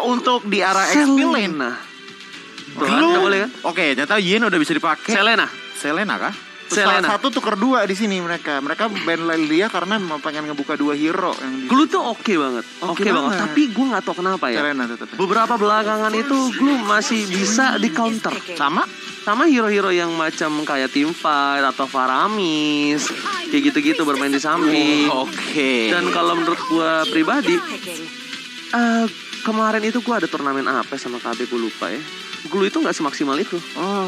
Kalau untuk di arah XP lane, Selena. Glue, Boleh kan? oke, ternyata Yin udah bisa dipakai. Selena kah? Selena. Satu tuker 2 di sini mereka. Mereka ban dia karena mau pengen ngebuka 2 hero yang di Glue tuh oke banget. Oke banget. Tapi gue gak tahu kenapa ya. Selena tetap. Beberapa belakangan itu Glue masih bisa di counter. Sama hero-hero yang macam kayak Teamfight atau Faramis. Kayak gitu-gitu bermain di samping. Oke. Dan kalau menurut gue pribadi, kemarin itu gue ada turnamen apa sama KB gue lupa ya. Glue itu gak semaksimal itu.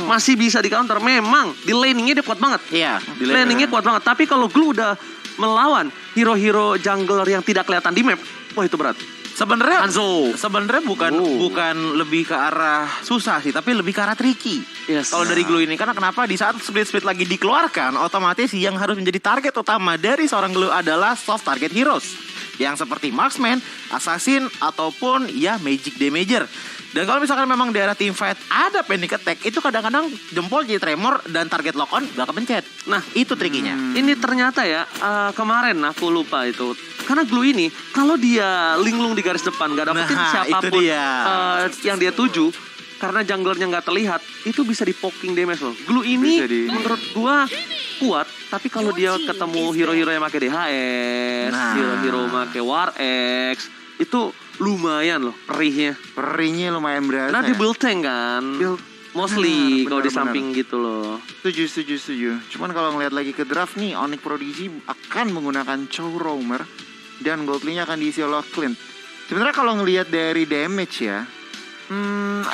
Masih bisa di counter. Memang di laningnya dia kuat banget. Iya, di Landingnya kuat banget. Tapi kalau Glue udah melawan hero-hero jungler yang tidak kelihatan di map, wah itu berat. Sebenarnya bukan lebih ke arah susah sih, tapi lebih ke arah tricky. Yes. Kalau dari Glue ini, karena kenapa di saat split lagi dikeluarkan, otomatis yang harus menjadi target utama dari seorang Glue adalah soft target heroes. Yang seperti Marksman, Assassin, ataupun ya Magic Damager. Dan kalau misalkan memang di arah teamfight ada panic attack, itu kadang-kadang jempol jadi tremor dan target lock on gak kepencet. Nah, itu trikinya. Ini ternyata ya, kemarin aku lupa itu. Karena Glue ini, kalau dia linglung di garis depan, gak dapetin siapapun yang dia tuju, karena junglernya gak terlihat, itu bisa di poking damage loh. Glue ini menurut gua kuat, tapi kalau dia ketemu hero-hero yang pakai DHS, hero-hero pakai War X, itu lumayan loh perihnya lumayan berasa. Nah di build tank kan mostly kalau di samping gitu loh. Setuju. Cuman kalau ngeliat lagi ke draft nih, Onyx Prodigy akan menggunakan Chow Roamer dan Goldly-nya akan diisi oleh Clint. Sebenarnya kalau ngelihat dari damage ya,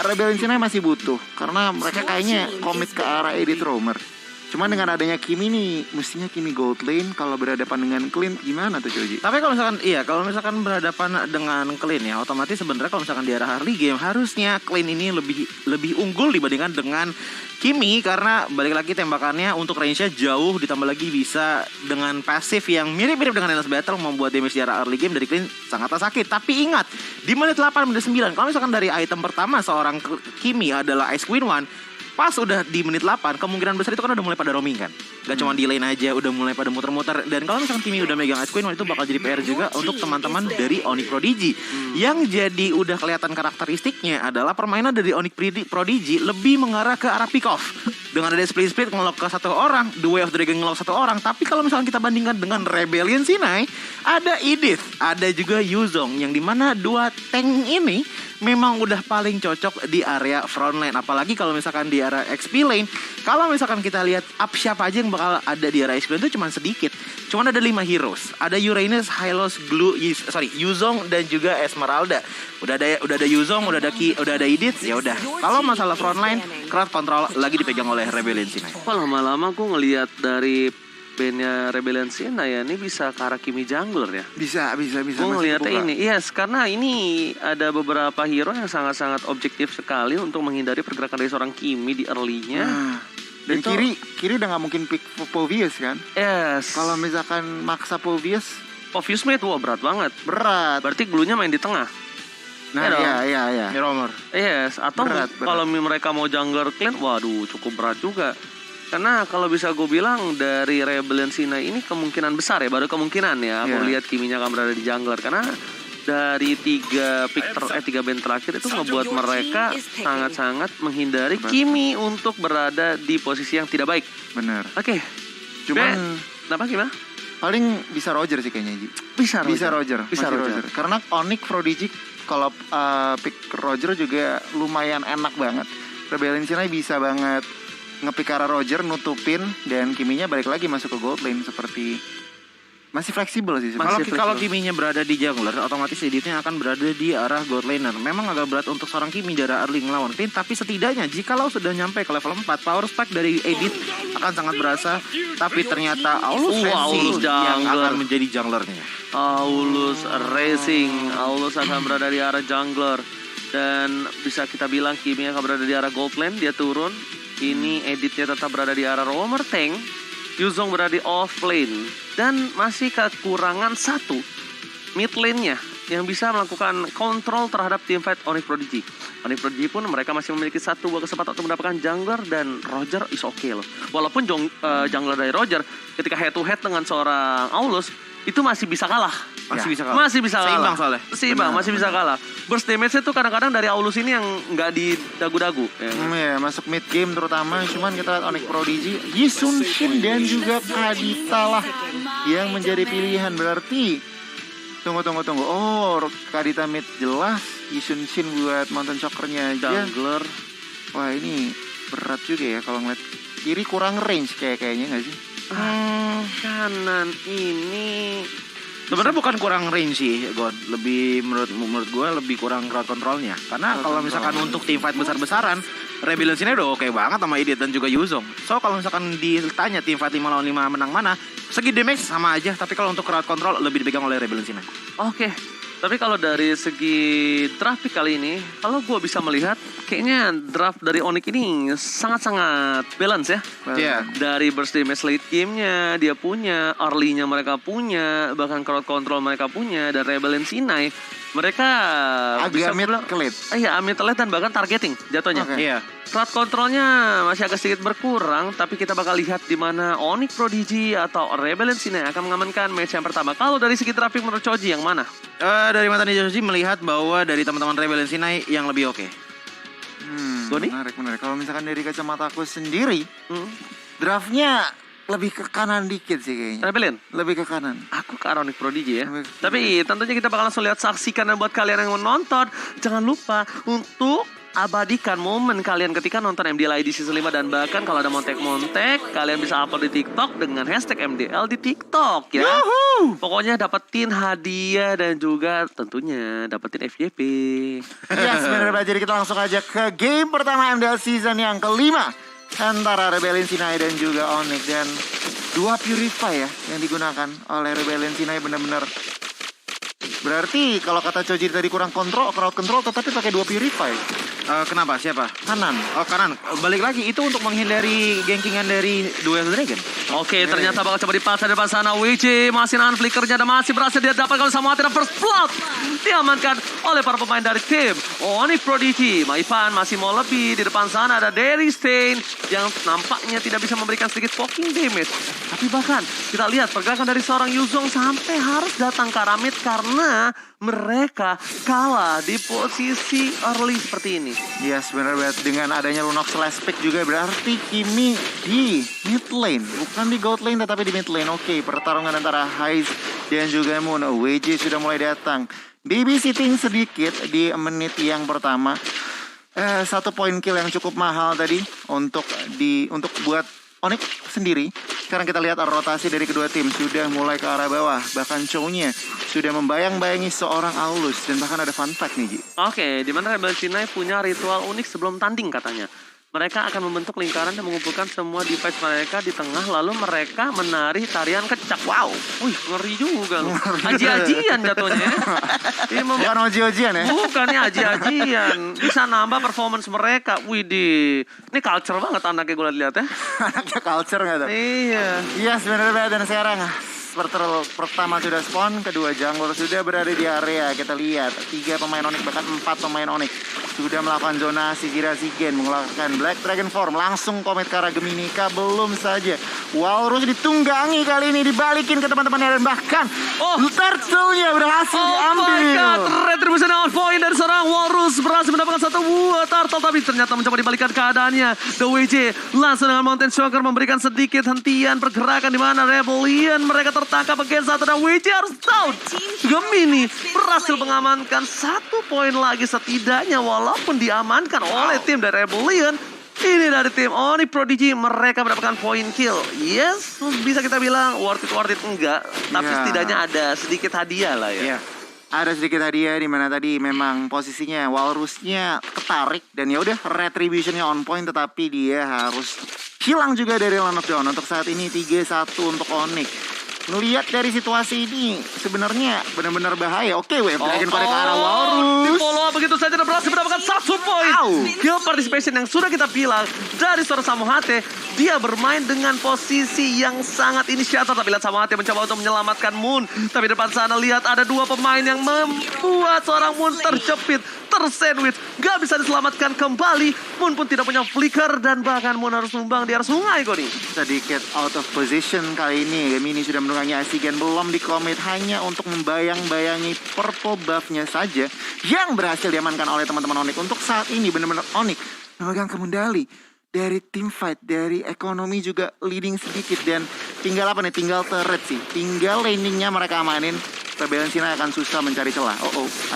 Rebel Incinerator masih butuh karena mereka kayaknya komit ke arah Edith Roamer. Cuman dengan adanya Kimi nih, mestinya Kimi gold lane kalau berhadapan dengan Clint gimana tuh Joji? Tapi kalau misalkan berhadapan dengan Clint ya, otomatis sebenarnya kalau misalkan di arah early game harusnya Clint ini lebih unggul dibandingkan dengan Kimi, karena balik lagi tembakannya untuk range-nya jauh, ditambah lagi bisa dengan pasif yang mirip-mirip dengan Endless Battle membuat damage di arah early game dari Clint sangatlah sakit. Tapi ingat, di menit 8 menit 9 kalau misalkan dari item pertama seorang Kimi adalah Ice Queen 1, pas udah di menit 8, kemungkinan besar itu kan udah mulai pada roaming kan. Gak cuma di lane aja, udah mulai pada muter-muter. Dan kalau misalkan Kimi udah megang Ice Queen, itu bakal jadi PR juga untuk teman-teman dari Onyx Prodigy. Yang jadi udah kelihatan karakteristiknya adalah permainan dari Onyx Prodigy lebih mengarah ke arah pick off. Dengan ada split ngelock ke satu orang, The Way of Dragon ngelock satu orang. Tapi kalau misalkan kita bandingkan dengan Rebellion Sinai, ada Edith, ada juga Yuzong. Yang dimana dua tank ini memang udah paling cocok di area frontline. Apalagi kalau misalkan di area XP lane, kalau misalkan kita lihat up siapa aja yang bakal ada di area XP lane itu cuma sedikit. Cuma ada 5 heroes. Ada Uranus, Hylos, Yuzong dan juga Esmeralda. Udah ada Yuzong, udah ada Edith, ya udah. Kalau masalah frontline, crowd control lagi dipegang oleh Rebellion Sinai. Kok lama-lama gue ngelihat dari bandnya Rebellion Sinai ya, ini bisa ke arah Kimi jungler ya. Bisa. Gue ngeliatnya ini, yes, karena ini ada beberapa hero yang sangat-sangat objektif sekali untuk menghindari pergerakan dari seorang Kimi di early-nya. Dan itu, kiri udah gak mungkin pick Povius kan? Yes. Kalau misalkan maksa Povius mate, wah berat banget. Berarti Glue-nya main di tengah. Nah iya. Miromer. Yes, atau kalau mereka mau jungler Clint, waduh cukup berat juga. Karena kalau bisa gue bilang dari Rebellion Sinai ini kemungkinan besar ya, baru kemungkinan ya. Aku lihat Kiminya akan berada di jungler karena dari 3 band terakhir itu ngebuat mereka sangat-sangat menghindari Kimi untuk berada di posisi yang tidak baik. Bener. Oke. Cuman kenapa gimana? Paling bisa Roger sih kayaknya Ji. Bisa Roger. Karena Onyx Prodigy kalau pick Roger juga lumayan enak banget. Rebellion Sinai bisa banget ngepick arah Roger, nutupin, dan Kiminya balik lagi masuk ke gold lane seperti masih fleksibel sih. Kalau Kiminya berada di jungler, otomatis Edithnya akan berada di arah gold laner. Memang agak berat untuk seorang Kimi dari early ngelawan Clint, tapi setidaknya jikalau sudah nyampe ke level 4, power spike dari Edith akan sangat berasa. Tapi ternyata Aulus yang akan menjadi junglernya. Aulus akan berada di arah jungler. Dan bisa kita bilang Kimi akan berada di arah gold lane, dia turun. Ini Edithnya tetap berada di arah roamer tank. Yuzong berada di off lane. Dan masih kekurangan 1 mid lane-nya yang bisa melakukan kontrol terhadap teamfight Onyx Prodigy. Onyx Prodigy pun mereka masih memiliki 1 buah kesempatan untuk mendapatkan jungler, dan Roger is okay loh. Walaupun jungler dari Roger ketika head to head dengan seorang Aulus itu masih bisa kalah. Masih Ya. bisa kalah. Masih bisa kalah. Seimbang soalnya. Seimbang, Benar, masih bisa kalah. Burst damage-nya tuh kadang-kadang dari Aulus ini yang nggak didagu-dagu. Ya. Ya, masuk mid game terutama. Cuman kita lihat Onyx Prodigy, Yisun Shin dan juga Kadita lah yang menjadi pilihan. Berarti tunggu. Oh, Kadita mid jelas, Yisun Shin buat Mountain Choker-nya aja. Jungler. Wah, ini berat juga ya kalau ngeliat kiri kurang range kayaknya nggak sih? Kanan ini Sebenarnya bukan kurang range sih, Gon. Lebih menurut gue lebih kurang crowd controlnya. Karena kalau misalkan untuk team fight besar-besaran, Rebellion sini udah oke banget sama Idiot dan juga Yuzong. So kalau misalkan ditanya team fight 5 lawan 5 menang mana, segi damage sama aja. Tapi kalau untuk crowd control lebih dipegang oleh Rebellion sini. Oke, tapi kalau dari segi draft pick kali ini, kalau gue bisa melihat, kayaknya draft dari Onyx ini sangat-sangat balance ya. Iya. Dari burst damage late game-nya dia punya, early-nya mereka punya, bahkan crowd control mereka punya, dan Rebellion Sinai, mereka bisa Agak mid bilang- kelit. Iya, mid late dan bahkan targeting jatuhnya. Oke. Iya. Crowd controlnya masih agak sedikit berkurang, tapi kita bakal lihat di mana Onyx Prodigy atau Rebellion Sinai akan mengamankan match yang pertama. Kalau dari segi draft pick menurut Choji yang mana? Dari mata Joji melihat bahwa dari teman-teman Rebellion Sinai yang lebih oke. Goni? Menarik. Kalau misalkan dari kacamata aku sendiri, Hmm? draftnya lebih ke kanan dikit sih kayaknya. Rebellion? Lebih ke kanan. Aku ke Onyx Prodigy ya. Onyx Tapi tentunya kita bakal langsung lihat, saksikan, dan buat kalian yang menonton, jangan lupa untuk abadikan momen kalian ketika nonton MDL ID Season 5. Dan bahkan kalau ada montek-montek, kalian bisa upload di TikTok dengan hashtag MDL di TikTok ya. Pokoknya dapetin hadiah dan juga tentunya dapetin FYP. Yes, bener banget. Jadi kita langsung aja ke game pertama MDL season yang kelima antara Rebellion Sinai dan juga Onyx. Dan 2 Purify ya yang digunakan oleh Rebellion Sinai, benar-benar. Berarti kalau kata Choji tadi kurang crowd control, tetapi pakai 2 Purify Kenapa? Siapa? kanan. Oh kanan. Balik lagi itu untuk menghindari gankingan dari Duel Dragon. Oke, ternyata bakal coba dipaksa di depan sana. WJ masih nahan flickernya dan masih berhasil dia dapatkan sama Athena. First blood diamankan oleh para pemain dari tim Onyx Prodigy. Maivan masih mau lebih. Di depan sana ada Derry Stain yang nampaknya tidak bisa memberikan sedikit poking damage. Tapi bahkan kita lihat pergerakan dari seorang Yuzong sampai harus datang ke arah mid karena mereka kalah di posisi early seperti ini. Yes, benar banget. Dengan adanya Lunox last pick juga berarti Kimi di mid lane, bukan di gold lane tetapi di mid lane. Oke, pertarungan antara Haiz dan juga Moon. WJ sudah mulai datang. Babysitting sedikit di menit yang pertama. 1 point kill yang cukup mahal tadi untuk buat Onyx sendiri. Sekarang kita lihat rotasi dari kedua tim sudah mulai ke arah bawah. Bahkan Chow-nya sudah membayang-bayangi seorang Aulus. Dan bahkan ada fun fact nih, Ji. Oke, di mana Rebellion Sinai punya ritual unik sebelum tanding katanya. Mereka akan membentuk lingkaran dan mengumpulkan semua device mereka di tengah, lalu mereka menari tarian kecak. Wow, wih ngeri juga loh. Aji-ajian jatuhnya. Ini Bukan oji-ojian ya? bukannya aji-ajian, bisa nambah performance mereka. Widih, ini culture banget anaknya gue lihat ya. Anaknya culture nggak tuh? Iya. Yes, benar banget. Dan sekarang pertama sudah spawn, kedua jungler sudah berada di area. Kita lihat 3 pemain Onyx, bahkan 4 pemain Onyx sudah melakukan zonasi. Zirazigen mengeluarkan Black Dragon Form, langsung Komet ke arah Geminika. Belum saja Walrus ditunggangi kali ini, dibalikin ke teman-temannya, dan bahkan turtle-nya berhasil diambil. Oh my god, retribution on point dari seorang Walrus berhasil mendapatkan 1 buah turtle, tapi ternyata mencoba dibalikan keadaannya. The WJ langsung dengan Mountain Shocker memberikan sedikit hentian pergerakan di mana Rebellion mereka tertangkap bagian satu dan WJ harus down. Gemini berhasil mengamankan 1 poin lagi setidaknya walaupun diamankan oleh tim dari Rebellion. Ini dari tim Onyx Prodigy, mereka mendapatkan poin kill. Yes, bisa kita bilang worth it enggak, tapi Ya. setidaknya ada sedikit hadiah lah ya. Iya. Ada sedikit hadiah di mana tadi memang posisinya Walrusnya ketarik dan ya udah retributionnya on point, tetapi dia harus hilang juga dari line of down. Untuk saat ini 3-1 untuk Onyx. Melihat dari situasi ini sebenarnya benar-benar bahaya. Oke, Wave Dragon pada ke arah Di Walrus. follow up begitu saja dan berhasil mendapatkan 1 Maksud poin, kill participation yang sudah kita bilang dari seorang Samohate, dia bermain dengan posisi yang sangat inisiator. Tapi lihat Samohate mencoba untuk menyelamatkan Moon. Tapi depan sana lihat ada dua pemain yang membuat seorang Moon terjepit, tersandwich, gak bisa diselamatkan kembali. Moon pun tidak punya flicker dan bahkan Moon harus tumbang di arah sungai kok nih. Sedikit out of position kali ini. Gemini sudah menunggangi Asigan, belum dikomit, hanya untuk membayang-bayangi purple buff-nya saja yang berhasil diamankan oleh teman-teman Onyx. Untuk saat ini benar-benar Onyx memegang kendali dari team fight, dari ekonomi juga leading sedikit, dan tinggal apa nih? Tinggal turret sih, tinggal landingnya mereka amanin. Rebellion Sinai akan susah mencari celah.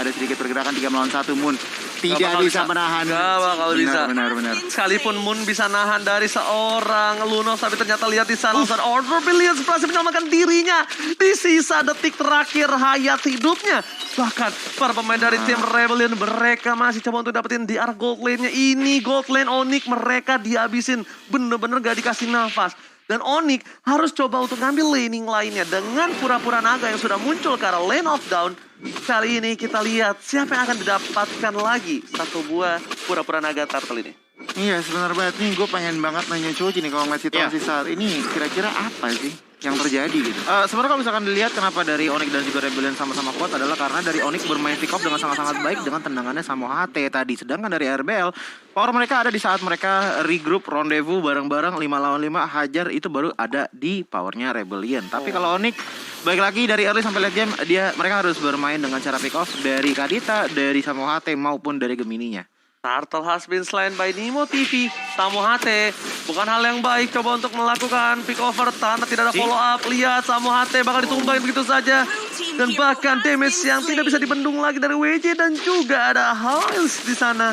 Ada sedikit pergerakan 3 melawan 1. Moon tidak bisa menahan. Gak bakal bisa. Benar. Sekalipun Moon bisa nahan dari seorang Lunos, tapi ternyata lihat di sana Order Billions berhasil menyelamatkan dirinya di sisa detik terakhir hayat hidupnya. Bahkan para pemain dari tim Rebellion, mereka masih coba untuk dapetin di arah gold lane-nya. Ini gold lane Onyx mereka dihabisin, bener-bener gak dikasih nafas. Dan Onyx harus coba untuk ngambil laning lainnya dengan pura-pura naga yang sudah muncul ke arah lane of down. Kali ini kita lihat siapa yang akan didapatkan lagi satu buah pura-pura naga turtle ini. Iya, sebenarnya banget nih, gue pengen banget nanya Coach nih kalau ngeliat situasi saat ini, kira-kira apa sih yang terjadi gitu? Sebenarnya kalau misalkan dilihat kenapa dari Onyx dan juga Rebellion sama-sama kuat adalah karena dari Onyx bermain pick off dengan sangat-sangat baik dengan tendangannya Samohate tadi. Sedangkan dari RBL, power mereka ada di saat mereka regroup, rendezvous bareng-bareng 5 lawan 5, hajar, itu baru ada di powernya Rebellion. Tapi kalau Onyx, baik lagi dari early sampai late game, mereka harus bermain dengan cara pick off dari Kadita, dari Samohate maupun dari Gemininya. Turtle has been slain by Nimo TV. Samohate, bukan hal yang baik coba untuk melakukan pick over tanpa tidak ada follow up. Lihat Samohate bakal ditumbangin begitu saja. Dan bahkan damage yang tidak bisa dibendung lagi dari WJ dan juga ada Hals di sana.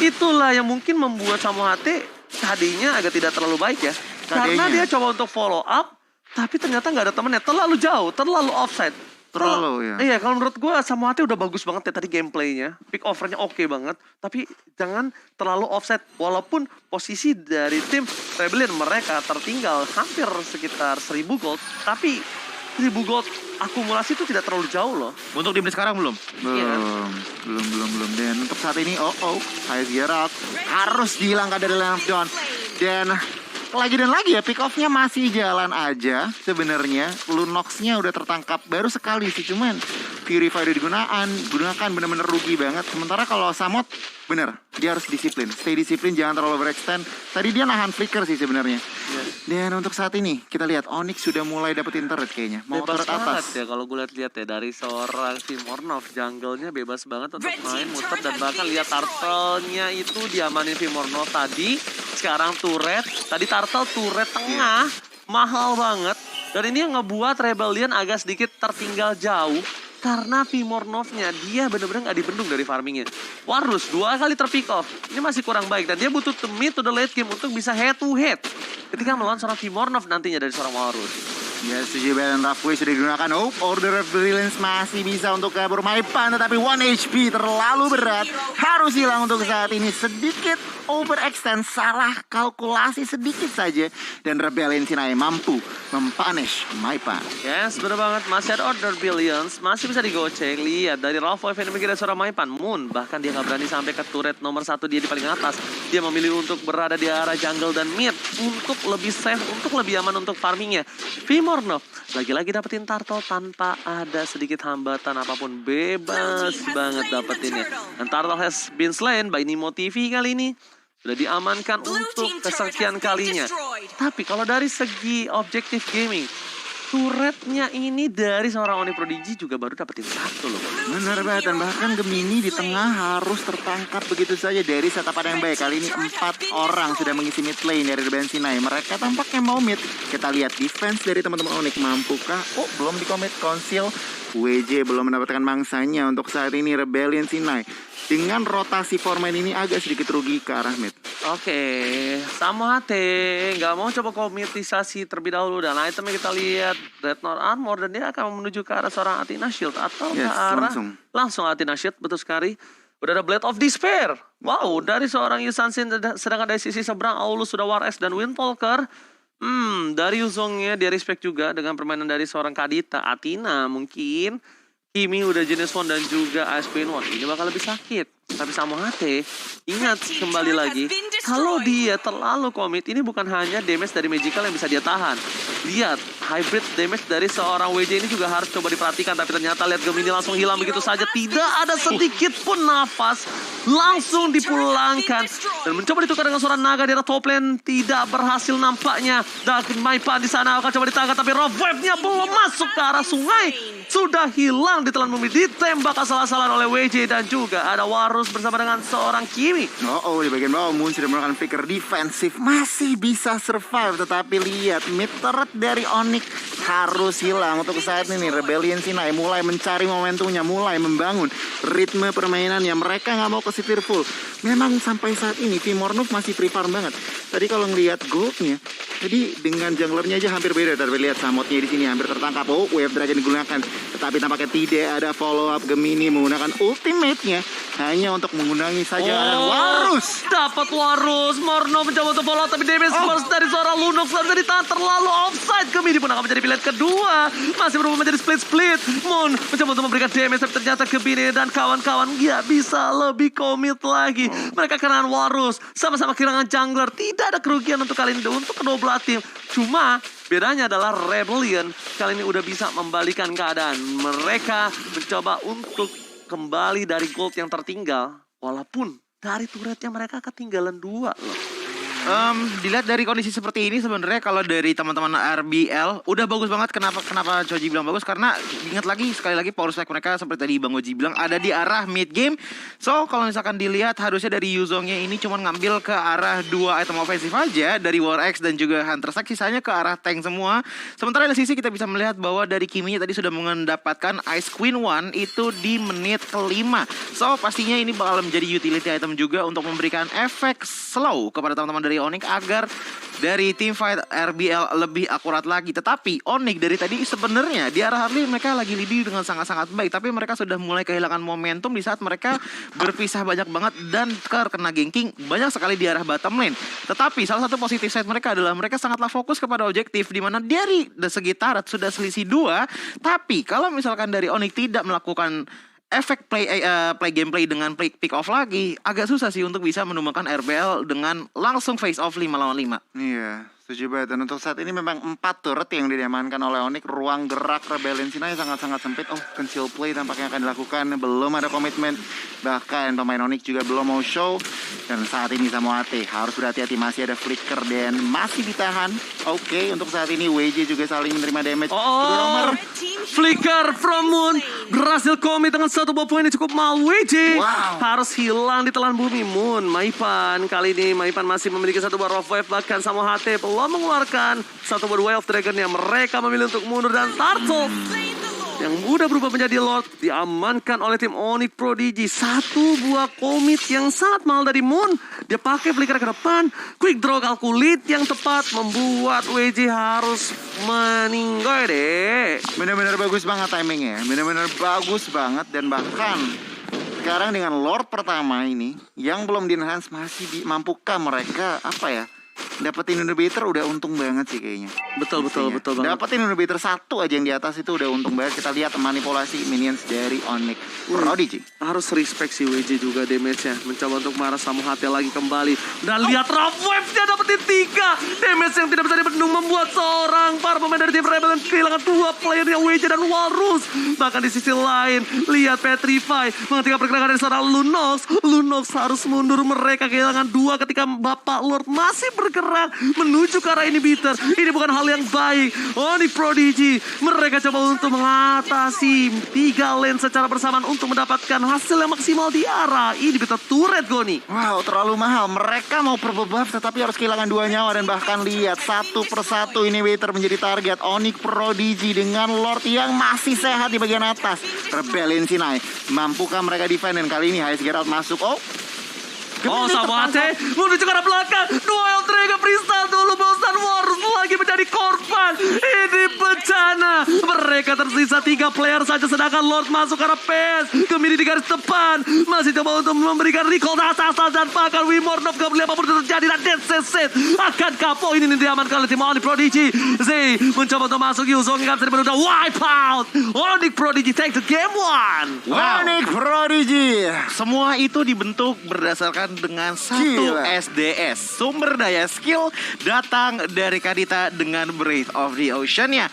Itulah yang mungkin membuat Samohate tadinya agak tidak terlalu baik ya. Karena dia coba untuk follow up, tapi ternyata nggak ada temennya. Terlalu jauh, terlalu offside. Terlalu ya. Iya, kalau menurut gue Samohate udah bagus banget ya tadi gameplaynya. Pick overnya oke banget. Tapi jangan terlalu offset. Walaupun posisi dari tim Rebellion mereka tertinggal hampir sekitar 1000 gold. Tapi 1000 gold akumulasi itu tidak terlalu jauh loh. Untuk di menit sekarang belum? Belum. Dan untuk saat ini, Hayes Geralt harus dihilangkan dari lane of dawn. Dan lagi dan lagi ya, pick off-nya masih jalan aja sebenarnya. Lunox-nya udah tertangkap baru sekali sih, cuman Purify udah gunakan bener-bener rugi banget. Sementara kalau Samot bener, dia harus disiplin, stay disiplin, jangan terlalu overextend. Tadi dia nahan flicker sih sebenarnya. Dan untuk saat ini kita lihat Onyx sudah mulai dapetin turret kayaknya. Mau Bebas turret banget atas. ya kalau gue lihat ya dari seorang Vimornov, jungle-nya bebas banget untuk main muter, dan bahkan lihat turtle-nya itu diamanin Vimornov tadi. Sekarang turret, tadi turtle turret tengah, mahal banget. Dan ini yang ngebuat Rebellion agak sedikit tertinggal jauh. Karena Vimornovnya dia bener-bener gak dibendung dari farmingnya. Warus 2 kali terpick off. Ini masih kurang baik. Dan dia butuh mid to the late game untuk bisa head to head ketika melawan seorang Vimornov nantinya dari seorang Warus. Ya, setuju banget. Roughway sudah digunakan. Order of Brilliance masih bisa untuk kabur Maipan, tetapi 1 HP terlalu berat. Harus hilang untuk saat ini. Sedikit overextend, salah kalkulasi sedikit saja. Dan Rebellion Sinai mampu mempunish Maipan. Yes, bener banget. Masih ada Order Billions. Masih bisa digocek. Lihat dari Roughway enemy kita seorang Maipan. Moon, bahkan dia gak berani sampai ke turret nomor 1 dia di paling atas. Dia memilih untuk berada di arah jungle dan mid. Untuk lebih safe, untuk lebih aman untuk farmingnya. Vimornov lagi-lagi dapetin turtle tanpa ada sedikit hambatan apapun, bebas banget dapetinnya. Dan turtle has been slain by Nimo TV kali ini. Sudah diamankan untuk kesekian kalinya. Tapi kalau dari segi objektif gaming, turretnya ini dari seorang Onyx Prodigy juga baru dapetin 1 loh. Bener banget, dan bahkan Gemini di tengah harus tertangkap begitu saja dari setupan yang baik. Kali ini 4 orang sudah mengisi mid lane dari Rebellion Sinai. Mereka tampaknya mau mid. Kita lihat defense dari teman-teman Onyx mampukah? Belum dikomit Conceal. WJ belum mendapatkan mangsanya untuk saat ini Rebellion Sinai. Dengan rotasi format ini agak sedikit rugi ke arah mid. Oke, Samohate nggak mau coba komitisasi terlebih dahulu, dan itemnya kita lihat Dreadnought Armor, dan dia akan menuju ke arah seorang Athena Shield atau ke arah langsung Athena Shield, betul sekali. Udah ada Blade of Despair. Wow, dari seorang Yusansin, sedangkan dari sisi seberang Aulus sudah War Axe dan Windwalker. Dari Yuzongnya dia respect juga dengan permainan dari seorang Kadita. Athena mungkin, Kimi udah jenis one dan juga ASP1. Ini bakal lebih sakit. Tapi Samohate ingat kembali lagi, kalau dia terlalu komit, ini bukan hanya damage dari magical yang bisa dia tahan. Lihat, hybrid damage dari seorang WJ ini juga harus coba diperhatikan. Tapi ternyata lihat Gemini langsung hilang begitu saja. Tidak ada sedikit pun nafas. Langsung dipulangkan. Dan mencoba ditukar dengan seorang naga di arah top lane. Tidak berhasil nampaknya. Dan Maipan di sana akan coba ditangkap. Tapi revive-nya belum masuk ke arah sungai. Sudah hilang ditelan bumi. Ditembak asal-asalan oleh WJ. Dan juga ada Warus bersama dengan seorang Kimi. Di bagian bawah Moon sudah melakukan flicker defensif. Masih bisa survive. Tetapi lihat, mid turret dari Onyx harus hilang. Untuk saat ini Rebellion Sinai mulai mencari momentumnya, mulai membangun ritme permainannya. Mereka nggak mau ke si Fearful. Memang sampai saat ini Tim Mornov masih free farm banget. Tadi kalau ngelihat goldnya, jadi dengan junglernya aja hampir beda. Tapi lihat Samotnya di sini hampir tertangkap. Wave Dragon digunakan, tetapi tampaknya tidak ada follow up. Gemini menggunakan ultimate-nya hanya untuk mengundangi saja. Dan Warus dapat Warus. Mornov mencoba untuk follow, tapi damage burst dari seorang Lunox nggak bisa ditahan, terlalu offside. Gemini pun akan menjadi pilihan kedua. Masih berubah menjadi split. Moon mencoba untuk memberikan damage, tapi ternyata Gemini dan kawan-kawan nggak bisa lebih komit lagi. Mereka kehilangan Warus, sama-sama kehilangan jungler. Tidak ada kerugian untuk kali ini untuk kedua belah tim. Cuma bedanya adalah Rebellion kali ini udah bisa membalikan keadaan. Mereka mencoba untuk kembali dari gold yang tertinggal, walaupun dari turretnya mereka ketinggalan 2 loh. Dilihat dari kondisi seperti ini sebenarnya kalau dari teman-teman RBL udah bagus banget. Kenapa Choji bilang bagus? Karena ingat lagi sekali lagi power stack mereka seperti tadi Bang Oji bilang ada di arah mid game. So kalau misalkan dilihat harusnya dari Yuzongnya ini cuma ngambil ke arah 2 item ofensif aja dari War X dan juga Hunter Stack, sisanya ke arah tank semua. Sementara di sisi kita bisa melihat bahwa dari Kimi tadi sudah mendapatkan Ice Queen 1 itu di menit kelima. So pastinya ini bakal menjadi utility item juga untuk memberikan efek slow kepada teman-teman dari Onyx agar dari teamfight RBL lebih akurat lagi. Tetapi Onyx dari tadi sebenarnya di arah early mereka lagi leading dengan sangat-sangat baik, tapi mereka sudah mulai kehilangan momentum di saat mereka berpisah banyak banget dan terkena ganking banyak sekali di arah bottom lane. Tetapi salah satu positif side mereka adalah mereka sangatlah fokus kepada objektif, di mana dari segi turret sudah selisih 2. Tapi kalau misalkan dari Onyx tidak melakukan efek play gameplay dengan pick off lagi, agak susah sih untuk bisa menumbangkan RBL dengan langsung face off 5 lawan 5. Iya, setuju banget. Dan untuk saat ini memang 4 turret yang diamankan oleh Onyx. Ruang gerak Rebellion Sinai sangat-sangat sempit. Conceal play tampaknya akan dilakukan. Belum ada komitmen. Bahkan pemain Onyx juga belum mau show. Dan saat ini Samohate harus berhati-hati, masih ada flicker dan masih ditahan. Oke, untuk saat ini WJ juga saling menerima damage. Flicker from Moon berhasil komit dengan 1 buah poin yang cukup mahal. WJ harus hilang di telan bumi. Moon, Maipan kali ini Maipan masih memiliki 1 buah Rough Wave, bahkan Samohate belum mengeluarkan 1 buah Way of Dragon yang mereka memilih untuk mundur. Dan Turtle yang mudah berubah menjadi Lord diamankan oleh tim Onyx Prodigy. 1 buah komit yang sangat mahal dari Moon. Dia pakai flicker ke depan. Quick draw calculate yang tepat membuat WJ harus meninggal deh. Benar-benar bagus banget timingnya. Benar-benar bagus banget. Dan bahkan sekarang dengan Lord pertama ini yang belum di-enhance, masih mampukah mereka dapetin inhibitor? Udah untung banget sih kayaknya. Betul banget. Dapetin inhibitor 1 aja yang di atas itu udah untung banget. Kita lihat manipulasi minions dari Onyx Prodigy. Harus respect si WJ juga damage-nya. Mencoba untuk marah Samohate lagi kembali. Dan lihat Rough Wave-nya dapetin 3. Damage yang tidak bisa dibendung membuat seorang para pemain dari tim Rebellion kehilangan 2 playernya, WJ dan Walrus. Bahkan di sisi lain, lihat Petrify menghentikan pergerakan dari seorang Lunox. Lunox harus mundur, mereka kehilangan 2 ketika Bapak Lord masih bergerak menuju ke arah inhibitor. Ini bukan hal yang baik. Onyx Prodigy mereka coba untuk mengatasi 3 lane secara bersamaan untuk mendapatkan hasil yang maksimal di arah inhibitor turret, Goni. Wow, terlalu mahal. Mereka mau perbuff tetapi harus kehilangan 2 nyawa. Dan bahkan lihat 1 persatu inhibitor menjadi target. Onyx Prodigy dengan Lord yang masih sehat di bagian atas. Rebellion Sinai, mampukah mereka defend? Dan kali ini Highest Geralt masuk. Samohate menuju ke arah belakang. Duel Dragon Freestyle dulu, bosan Warus lagi menjadi korban. Ini bencana. Mereka tersisa 3 player saja, sedangkan Lord masuk ke arah PS. Gemini di garis depan. Masih coba untuk memberikan recall atas dan bahkan Wimornov gak boleh apapun terjadi. Dan Dead akankah poin ini diamankan oleh tim Onyx Prodigy? Z mencoba untuk masuk, Yuzong nggak bisa dipenuhi. Wipe out. Onyx Prodigy take the game 1. Onyx Prodigy. Semua itu dibentuk berdasarkan dengan satu Gila. SDS. Sumber daya skill datang dari Kadita dengan Breath of the Ocean-nya.